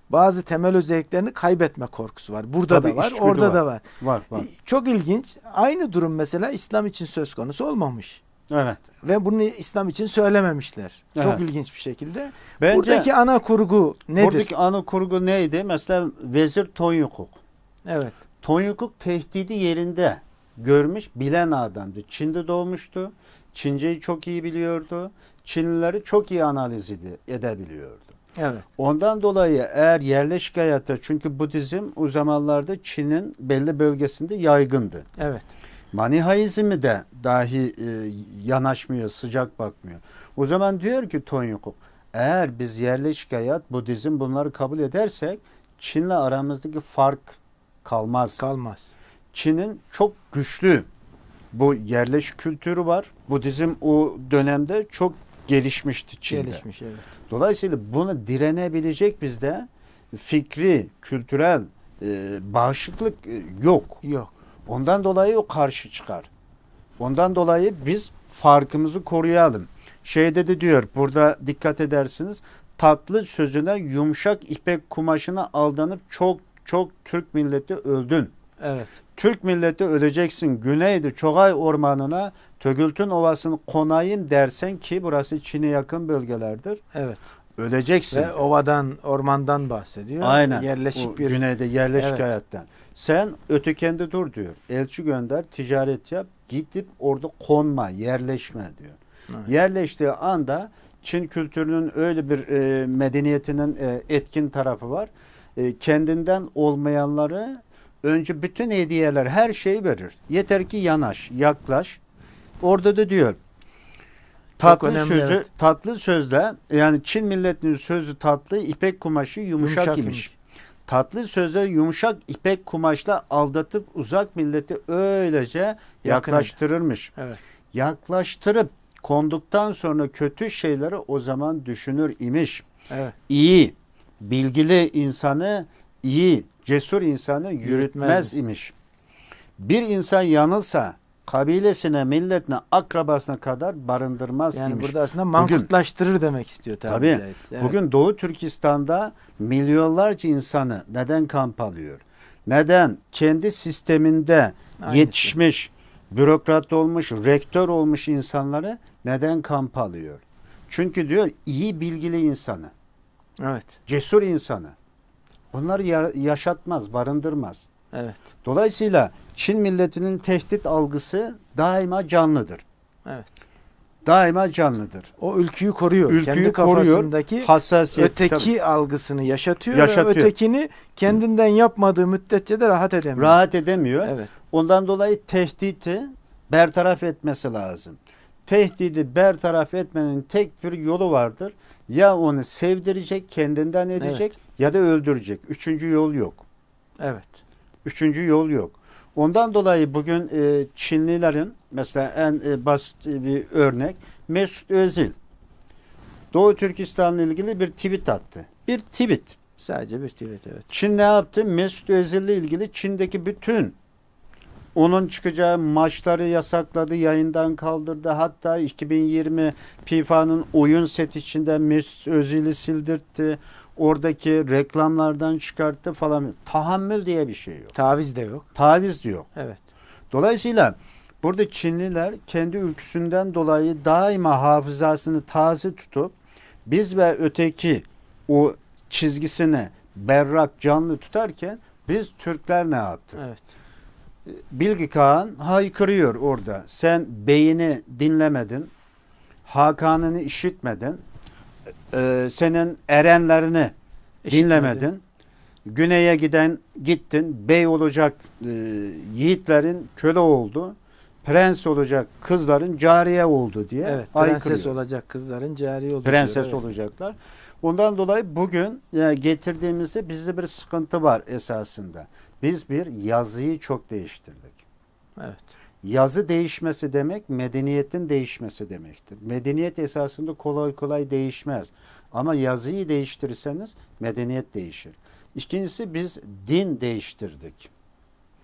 bazı temel özelliklerini kaybetme korkusu var. Burada Tabii, da var, içgüdü orada var. da var. Var. Çok ilginç. Aynı durum mesela İslam için söz konusu olmamış. Evet. Ve bunu İslam için söylememişler. Çok Evet. ilginç bir şekilde. Bence Buradaki ana kurgu nedir? buradaki ana kurgu neydi? Mesela Vezir Tonyukuk. Evet. Tonyukuk tehdidi yerinde görmüş, bilen adamdı. Çin'de doğmuştu. Çinceyi çok iyi biliyordu. Çinlileri çok iyi analiz edebiliyordu. Evet. Ondan dolayı eğer yerleşik hayatta, çünkü Budizm o zamanlarda Çin'in belli bölgesinde yaygındı. Evet. Manihaizmi de dahi yanaşmıyor, sıcak bakmıyor. O zaman diyor ki Tonyukuk, eğer biz yerleşik hayat, Budizm bunları kabul edersek Çin'le aramızdaki fark kalmaz. Kalmaz. Çin'in çok güçlü bu yerleşik kültürü var. Budizm o dönemde çok gelişmişti Çin'de. Gelişmiş, evet. Dolayısıyla bunu direnebilecek bizde fikri, kültürel bağışıklık yok. Yok. Ondan dolayı o karşı çıkar. Ondan dolayı biz farkımızı koruyalım. Şeyde de diyor, burada dikkat edersiniz, tatlı sözüne yumuşak ipek kumaşına aldanıp çok Türk milleti öldün. Evet. Türk milleti öleceksin. Güneydi Çogay Ormanı'na Tögültün Ovası'nı konayım dersen, ki burası Çin'e yakın bölgelerdir. Evet. Öleceksin. Ve ovadan, ormandan bahsediyor. Aynen. Yerleşik O bir güneyde yerleşik Evet. hayattan. Sen ötekende dur diyor. Elçi gönder, ticaret yap. Gidip orada konma, yerleşme diyor. Evet. Yerleştiği anda Çin kültürünün öyle bir medeniyetinin etkin tarafı var. Kendinden olmayanları önce bütün hediyeler, her şeyi verir. Yeter ki yanaş, yaklaş. Orada da diyor, tatlı önemli, sözü, evet. tatlı sözle, yani Çin milletinin sözü tatlı, ipek kumaşı yumuşak imiş. Tatlı sözle yumuşak ipek kumaşla aldatıp uzak milleti öylece yaklaştırırmış. Evet. Yaklaştırıp konduktan sonra kötü şeyleri o zaman düşünür imiş. Evet. İyi, bilgili insanı, iyi, cesur insanı yürütmez imiş. Bir insan yanılsa kabilesine, milletine, akrabasına kadar barındırmaz Yani imiş. burada aslında mankutlaştırır demek istiyor tabii. Tabii. Evet. Bugün Doğu Türkistan'da milyonlarca insanı neden kamp alıyor? Neden? Kendi sisteminde Aynısı. yetişmiş, bürokrat olmuş, rektör olmuş insanları neden kamp alıyor? Çünkü diyor, iyi bilgili insanı, Evet. cesur insanı. Bunları yaşatmaz, barındırmaz. Evet. Dolayısıyla Çin milletinin tehdit algısı daima canlıdır. Evet. Daima canlıdır. O ülküyü koruyor. Ülküyü Kendi koruyor, kafasındaki hassasiyet. öteki algısını yaşatıyor. Yaşatıyor. Ve ötekini kendinden yapmadığı müddetçe de rahat edemiyor. Rahat edemiyor. Evet. Ondan dolayı tehdidi bertaraf etmesi lazım. Tehdidi bertaraf etmenin tek bir yolu vardır. Ya onu sevdirecek, kendinden edecek, ya da öldürecek. Üçüncü yol yok. Evet. Üçüncü yol yok. Ondan dolayı bugün Çinlilerin mesela en basit bir örnek Mesut Özil. Doğu Türkistan'la ilgili bir tweet attı. Bir tweet. Sadece bir tweet, evet. Çin ne yaptı? Mesut Özil'le ilgili Çin'deki bütün onun çıkacağı maçları yasakladı, yayından kaldırdı. Hatta 2020 FIFA'nın oyun seti içinden Mesut Özil'i sildirtti. Oradaki reklamlardan çıkarttı falan. Tahammül diye bir şey yok. Taviz de yok. Taviz diyor. Evet. Dolayısıyla burada Çinliler kendi ülküsünden dolayı daima hafızasını taze tutup biz ve öteki o çizgisini berrak, canlı tutarken biz Türkler ne yaptık? Evet. Bilgi Kağan haykırıyor orada. Sen beyini dinlemedin, Hakan'ını işitmedin, senin erenlerini dinlemedin. Güneye gittin, bey olacak yiğitlerin köle oldu. Prens olacak kızların cariye oldu diye Evet, haykırıyor. prenses olacak kızların cariye olacak. Prenses Evet. olacaklar. Ondan dolayı bugün getirdiğimizde bizde bir sıkıntı var esasında. Biz bir yazıyı çok değiştirdik. Evet. Yazı değişmesi demek medeniyetin değişmesi demektir. Medeniyet esasında kolay kolay değişmez. Ama yazıyı değiştirirseniz medeniyet değişir. İkincisi biz din değiştirdik.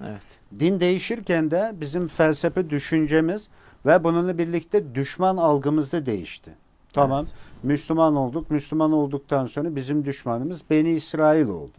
Evet. Din değişirken de bizim felsefe düşüncemiz ve bununla birlikte düşman algımız da değişti. Tamam, Evet. Müslüman olduk. Müslüman olduktan sonra bizim düşmanımız Beni İsrail oldu.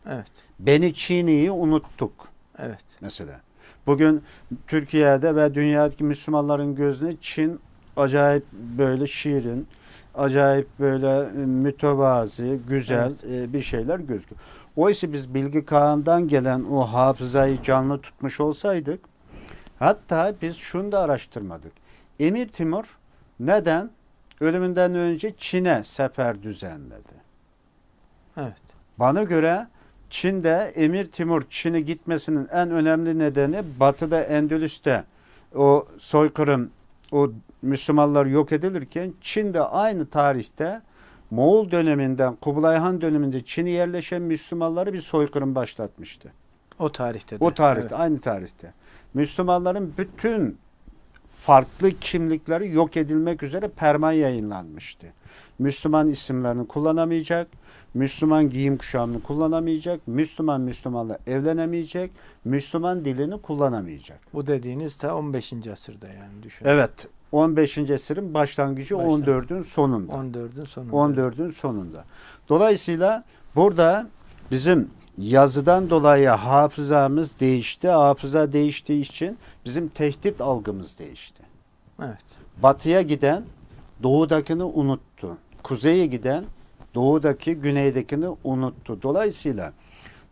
Evet. Beni Çin'i unuttuk Evet. mesela. Bugün Türkiye'de ve dünyadaki Müslümanların gözüne Çin acayip böyle şirin, acayip böyle mütevazi, güzel bir şeyler gözüküyor. Oysa biz Bilgi Kağan'dan gelen o hafızayı canlı tutmuş olsaydık, hatta biz şunu da araştırmadık. Emir Timur neden ölümünden önce Çin'e sefer düzenledi? Evet. Bana göre Çin'de Emir Timur Çin'e gitmesinin en önemli nedeni Batı'da Endülüs'te o soykırım, o Müslümanlar yok edilirken Çin'de aynı tarihte Moğol döneminden Kubilay Han döneminde Çin'e yerleşen Müslümanları bir soykırım başlatmıştı. O tarihte de. O tarihte, Evet. aynı tarihte. Müslümanların bütün farklı kimlikleri yok edilmek üzere perman yayınlanmıştı. Müslüman isimlerini kullanamayacak, Müslüman giyim kuşamını kullanamayacak, Müslümanla evlenemeyecek, Müslüman dilini kullanamayacak. Bu dediğiniz ta 15. asırda yani düşün. Evet, 15. asırın başlangıcı 14'ün sonunda. 14'ün sonunda. 14'ün sonunda. Dolayısıyla burada bizim yazıdan dolayı hafızamız değişti. Hafıza değiştiği için bizim tehdit algımız değişti. Evet. Batıya giden doğudakini unuttu. Kuzeye giden doğudaki güneydekini unuttu. Dolayısıyla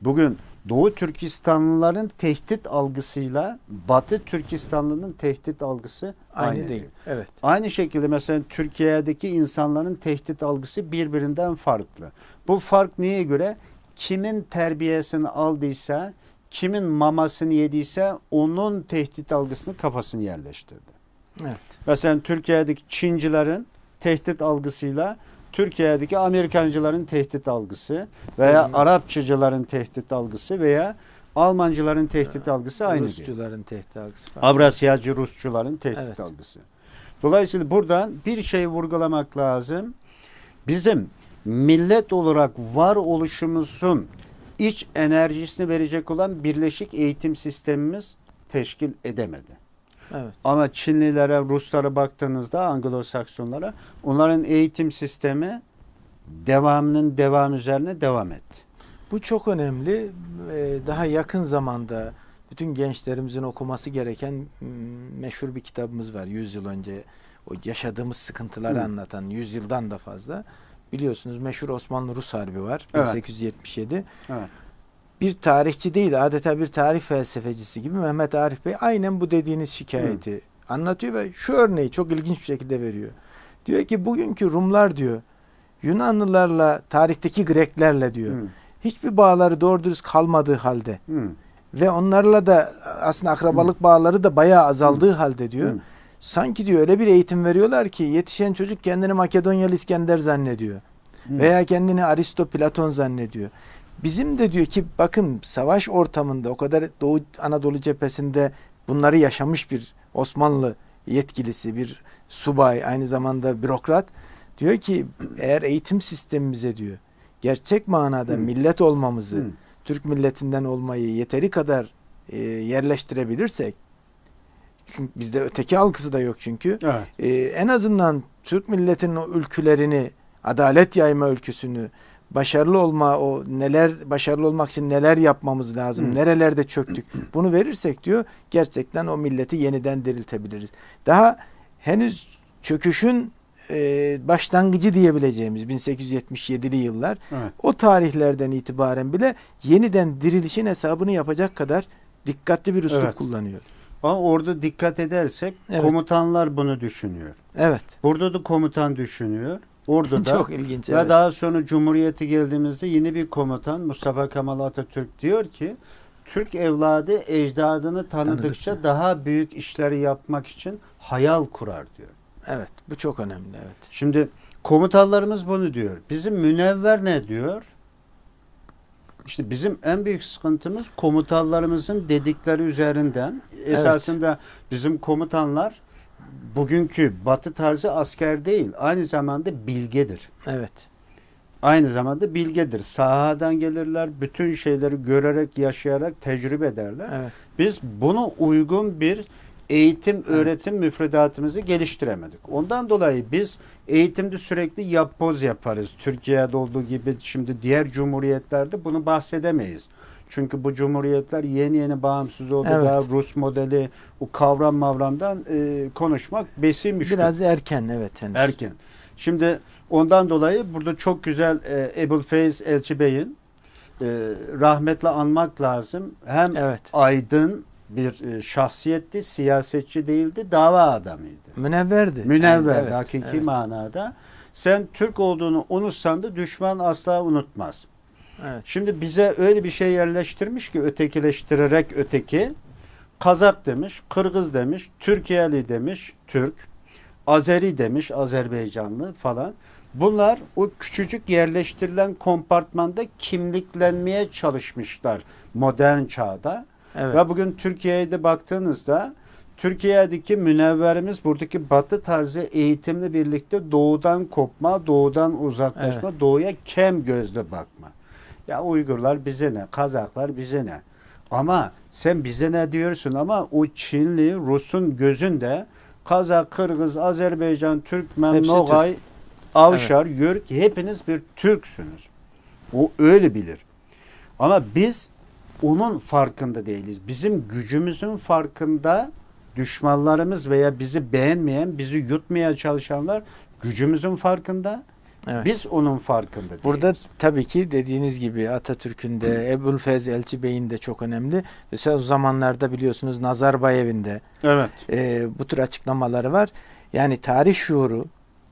bugün Doğu Türkistanlıların tehdit algısıyla Batı Türkistanlı'nın tehdit algısı aynı değil. Evet. Aynı şekilde mesela Türkiye'deki insanların tehdit algısı birbirinden farklı. Bu fark neye göre? Kimin terbiyesini aldıysa, kimin mamasını yediyse onun tehdit algısını kafasını yerleştirdi. Evet. Mesela Türkiye'deki Çincilerin tehdit algısıyla Türkiye'deki Amerikancıların tehdit algısı veya Arapçıcıların tehdit algısı veya Almancıların tehdit algısı aynı değil. Rusçuların tehdit algısı farklı. Avrasyacı Rusçuların tehdit Evet. algısı. Dolayısıyla buradan bir şey vurgulamak lazım. Bizim millet olarak varoluşumuzun iç enerjisini verecek olan birleşik eğitim sistemimiz teşkil edemedi. Evet. Ama Çinlilere, Ruslara baktığınızda Anglo-Saksonlara onların eğitim sistemi devamının devam üzerine devam etti. Bu çok önemli. Daha yakın zamanda bütün gençlerimizin okuması gereken meşhur bir kitabımız var. 100 yıl önce o yaşadığımız sıkıntıları anlatan, 100 yıldan da fazla. Biliyorsunuz meşhur Osmanlı-Rus Harbi var. Evet. 1877. Evet. Bir tarihçi değil, adeta bir tarih felsefecisi gibi Mehmet Arif Bey aynen bu dediğiniz şikayeti anlatıyor ve şu örneği çok ilginç bir şekilde veriyor. Diyor ki bugünkü Rumlar diyor Yunanlılarla, tarihteki Greklerle diyor hiçbir bağları doğru dürüst kalmadığı halde ve onlarla da aslında akrabalık bağları da bayağı azaldığı halde diyor. Sanki diyor öyle bir eğitim veriyorlar ki yetişen çocuk kendini Makedonyalı İskender zannediyor. Veya kendini Aristo, Platon zannediyor. Bizim de diyor ki bakın savaş ortamında o kadar Doğu Anadolu cephesinde bunları yaşamış bir Osmanlı yetkilisi, bir subay, aynı zamanda bürokrat diyor ki eğer eğitim sistemimize diyor gerçek manada millet olmamızı, Türk milletinden olmayı yeteri kadar yerleştirebilirsek, çünkü bizde öteki algısı da yok çünkü. Evet. En azından Türk milletinin o ülkülerini, adalet yayma ülküsünü, başarılı olmak için neler yapmamız lazım, nerelerde çöktük, bunu verirsek diyor, gerçekten o milleti yeniden diriltebiliriz. Daha henüz çöküşün başlangıcı diyebileceğimiz 1877'li yıllar, Evet. o tarihlerden itibaren bile yeniden dirilişin hesabını yapacak kadar dikkatli bir üslup kullanıyor. Ama orada dikkat edersek komutanlar bunu düşünüyor. Evet. Burada da komutan düşünüyor. Orada da çok ilginç. Ve daha sonra Cumhuriyet'e geldiğimizde yeni bir komutan Mustafa Kemal Atatürk diyor ki Türk evladı ecdadını tanıdıkça daha büyük işleri yapmak için hayal kurar diyor. Evet, bu çok önemli. Evet. Şimdi komutanlarımız bunu diyor. Bizim Münevver ne diyor? İşte bizim en büyük sıkıntımız komutanlarımızın dedikleri üzerinden. Esasında bizim komutanlar bugünkü Batı tarzı asker değil, aynı zamanda bilgedir. Evet. Aynı zamanda bilgedir. Sahadan gelirler, bütün şeyleri görerek, yaşayarak tecrübe ederler. Evet. Biz bunu uygun bir eğitim, öğretim müfredatımızı geliştiremedik. Ondan dolayı biz eğitimde sürekli yapboz yaparız. Türkiye'de olduğu gibi şimdi diğer cumhuriyetlerde bunu bahsedemeyiz. Çünkü bu cumhuriyetler yeni bağımsız oldu. Daha Rus modeli, o kavram mavramdan konuşmak besin müşkül. Biraz erken, evet. Henüz. Erken. Şimdi ondan dolayı burada çok güzel Ebu'l-Feyz Elçi Bey'in rahmetle anmak lazım. Hem aydın bir şahsiyetti, siyasetçi değildi, dava adamıydı. Münevverdi. Münevverdi hakiki manada. Sen Türk olduğunu unutsan da düşman asla unutmaz. Evet. Şimdi bize öyle bir şey yerleştirmiş ki ötekileştirerek Kazak demiş, Kırgız demiş, Türkiyeli demiş, Türk, Azeri demiş, Azerbaycanlı falan. Bunlar o küçücük yerleştirilen kompartmanda kimliklenmeye çalışmışlar modern çağda. Evet. Ve bugün Türkiye'de baktığınızda Türkiye'deki münevverimiz buradaki batı tarzı eğitimle birlikte doğudan kopma, doğudan uzaklaşma, doğuya kem gözle bakma. Ya Uygurlar bize ne, Kazaklar bize ne. Ama sen bize ne diyorsun ama o Çinli, Rus'un gözünde Kazak, Kırgız, Azerbaycan, Türkmen, hepsi Nogay, Avşar, Yörük hepiniz bir Türksünüz. O öyle bilir. Ama biz onun farkında değiliz. Bizim gücümüzün farkında düşmanlarımız veya bizi beğenmeyen, bizi yutmaya çalışanlar gücümüzün farkında. Evet. Biz onun farkında değiliz. Burada tabii ki dediğiniz gibi Atatürk'ün de Ebu'l-Feyz Elçi Bey'in de çok önemli. Mesela o zamanlarda biliyorsunuz Nazarbayev'in de bu tür açıklamaları var. Yani tarih şuuru,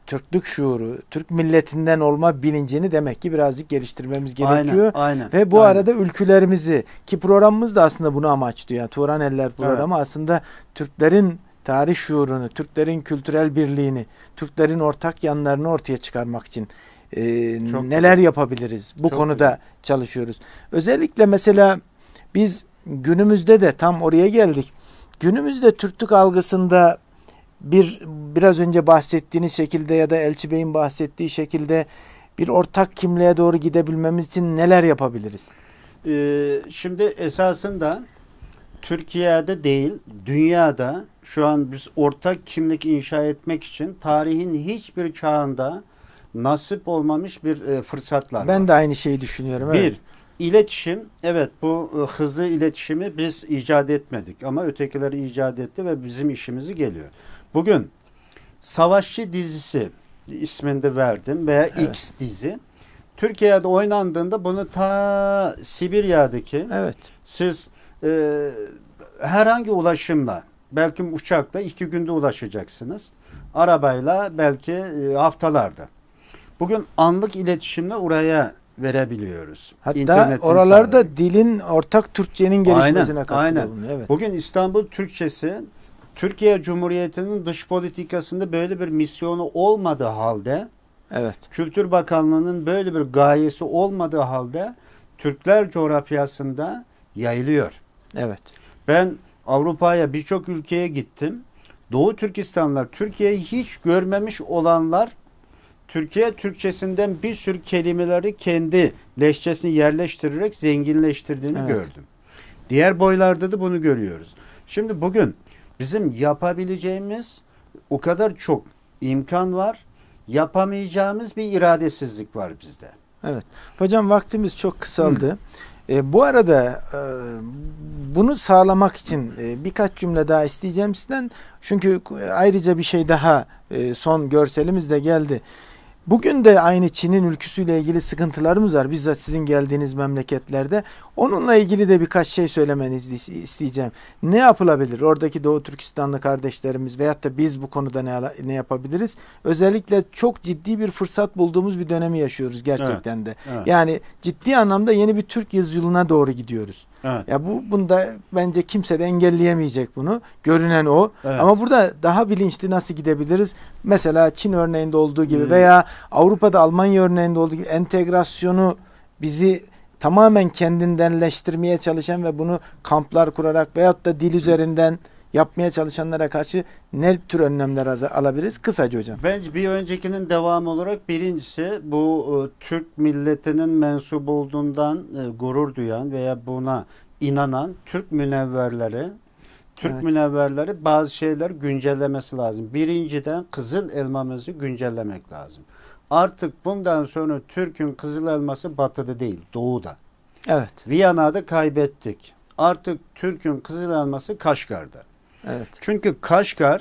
Türklük şuuru, Türk milletinden olma bilincini demek ki birazcık geliştirmemiz gerekiyor. Aynen. Ve bu arada ülkülerimizi, ki programımız da aslında bunu amaçlıyor. Yani Turan Eller programı aslında Türklerin tarih şuurunu, Türklerin kültürel birliğini, Türklerin ortak yanlarını ortaya çıkarmak için neler yapabiliriz? Bu konuda çalışıyoruz. Özellikle mesela biz günümüzde de tam oraya geldik. Günümüzde Türklük algısında biraz önce bahsettiğiniz şekilde ya da Elçi Bey'in bahsettiği şekilde bir ortak kimliğe doğru gidebilmemiz için neler yapabiliriz? Şimdi esasında Türkiye'de değil, dünyada şu an biz ortak kimlik inşa etmek için tarihin hiçbir çağında nasip olmamış bir fırsatlar var. Ben de aynı şeyi düşünüyorum. Bir, iletişim. Evet, bu hızlı iletişimi biz icat etmedik ama ötekileri icat etti ve bizim işimizi geliyor. Bugün Savaşçı dizisi ismini verdim veya X dizi. Türkiye'de oynandığında bunu ta Sibirya'daki siz herhangi ulaşımla belki uçakla 2 günde ulaşacaksınız. Arabayla belki haftalarda. Bugün anlık iletişimle oraya verebiliyoruz. Hatta İnternetin oralarda sağladığı. dilin ortak Türkçenin gelişmesine katkıda bulunuyor. Evet. Bugün İstanbul Türkçesi Türkiye Cumhuriyeti'nin dış politikasında böyle bir misyonu olmadığı halde Kültür Bakanlığı'nın böyle bir gayesi olmadığı halde Türkler coğrafyasında yayılıyor. Evet. Ben Avrupa'ya birçok ülkeye gittim. Doğu Türkistanlar, Türkiye'yi hiç görmemiş olanlar Türkiye Türkçesinden bir sürü kelimeleri kendi lehçesini yerleştirerek zenginleştirdiğini gördüm. Diğer boylarda da bunu görüyoruz. Şimdi bugün bizim yapabileceğimiz o kadar çok imkan var. Yapamayacağımız bir iradesizlik var bizde. Evet. Hocam vaktimiz çok kısaldı. Bu arada bunu sağlamak için birkaç cümle daha isteyeceğim sizden. Çünkü ayrıca bir şey daha, son görselimiz de geldi. Bugün de aynı Çin'in ülküsüyle ilgili sıkıntılarımız var. Bizzat sizin geldiğiniz memleketlerde. Onunla ilgili de birkaç şey söylemenizi isteyeceğim. Ne yapılabilir? Oradaki Doğu Türkistanlı kardeşlerimiz veyahut da biz bu konuda ne yapabiliriz? Özellikle çok ciddi bir fırsat bulduğumuz bir dönemi yaşıyoruz gerçekten de. Evet. Yani ciddi anlamda yeni bir Türk yüzyılına doğru gidiyoruz. Evet. Ya bunda bence kimse de engelleyemeyecek bunu. Görünen o. Evet. Ama burada daha bilinçli nasıl gidebiliriz? Mesela Çin örneğinde olduğu gibi veya Avrupa'da Almanya örneğinde olduğu gibi entegrasyonu bizi tamamen kendindenleştirmeye çalışan ve bunu kamplar kurarak veyahut da dil üzerinden yapmaya çalışanlara karşı ne tür önlemler alabiliriz? Kısaca hocam. Bence bir öncekinin devamı olarak birincisi bu Türk milletinin mensup olduğundan gurur duyan veya buna inanan Türk münevverleri bazı şeyler güncellemesi lazım. Birinciden kızıl elmamızı güncellemek lazım. Artık bundan sonra Türk'ün kızıl elması batıda değil, doğuda. Evet. Viyana'da kaybettik. Artık Türk'ün kızıl elması Kaşgar'da. Evet. Çünkü Kaşgar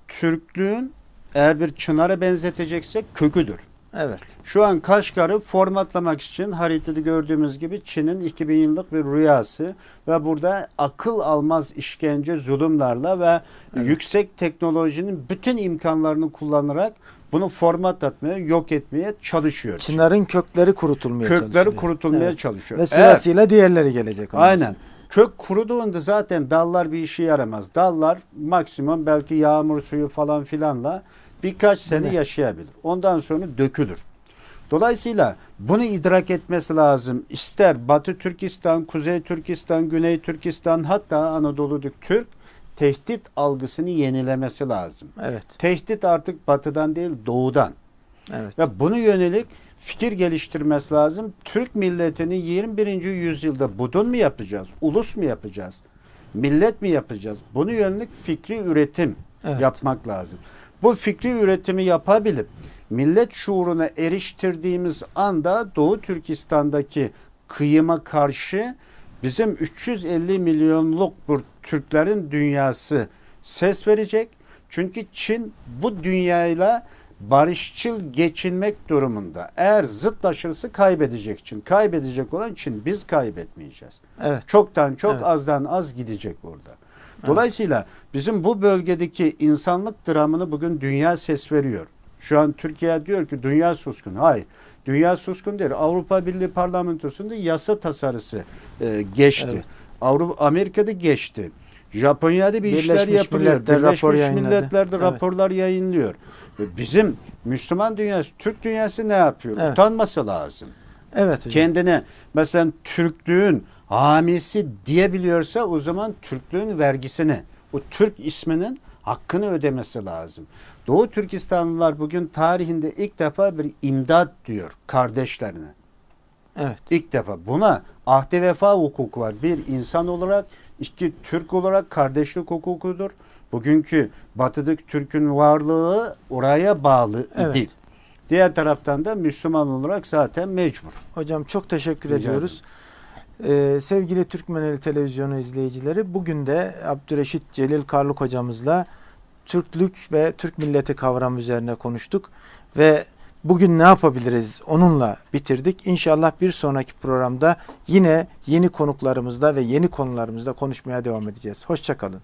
Türklüğün eğer bir çınara benzeteceksek köküdür. Evet. Şu an Kaşgar'ı formatlamak için haritada gördüğümüz gibi Çin'in 2000 yıllık bir rüyası ve burada akıl almaz işkence, zulümlerle ve yüksek teknolojinin bütün imkanlarını kullanarak bunu format atmaya, yok etmeye çalışıyor. Çınarın kökleri kurutulmaya çalışıyor. Ve sırasıyla diğerleri gelecek. Aynen. Kök kuruduğunda zaten dallar bir işe yaramaz. Dallar maksimum belki yağmur suyu falan filanla birkaç sene yaşayabilir. Ondan sonra dökülür. Dolayısıyla bunu idrak etmesi lazım. İster Batı Türkistan, Kuzey Türkistan, Güney Türkistan, hatta Anadolu'daki Türk tehdit algısını yenilemesi lazım. Evet. Tehdit artık batıdan değil doğudan. Evet. Ve bunu yönelik fikir geliştirmesi lazım. Türk milletini 21. yüzyılda budun mu yapacağız? Ulus mu yapacağız? Millet mi yapacağız? Bunu yönelik fikri üretim yapmak lazım. Bu fikri üretimi yapabilip millet şuuruna eriştirdiğimiz anda Doğu Türkistan'daki kıyıma karşı bizim 350 milyonluk bu Türklerin dünyası ses verecek. Çünkü Çin bu dünyayla barışçıl geçinmek durumunda. Eğer zıtlaşırsa kaybedecek Çin. Kaybedecek olan Çin. Biz kaybetmeyeceğiz. Evet. Çoktan çok azdan az gidecek orada. Dolayısıyla bizim bu bölgedeki insanlık dramını bugün dünya ses veriyor. Şu an Türkiye diyor ki dünya suskun. Hayır. Dünya suskun değil. Avrupa Birliği Parlamentosu'nda yasa tasarısı geçti. Evet. Amerika'da geçti. Japonya'da bir işler yapılıyor. Birleşmiş Milletler'de raporlar yayınlıyor. Bizim Müslüman dünyası, Türk dünyası ne yapıyor? Evet. Utanması lazım. Evet hocam. Kendine mesela Türklüğün hamisi diyebiliyorsa o zaman Türklüğün vergisini, o Türk isminin hakkını ödemesi lazım. Doğu Türkistanlılar bugün tarihinde ilk defa bir imdat diyor kardeşlerine. Evet. İlk defa. Buna ahde vefa hukuku var. Bir insan olarak, iki Türk olarak kardeşlik hukukudur. Bugünkü Batı'daki Türk'ün varlığı oraya bağlı idi. Diğer taraftan da Müslüman olarak zaten mecbur. Hocam çok teşekkür ediyoruz. Sevgili Türkmeneli Televizyonu izleyicileri, bugün de Abdüreşit Celil Karlık hocamızla Türklük ve Türk milleti kavramı üzerine konuştuk ve bugün ne yapabiliriz onunla bitirdik. İnşallah bir sonraki programda yine yeni konuklarımızla ve yeni konularımızla konuşmaya devam edeceğiz. Hoşça kalın.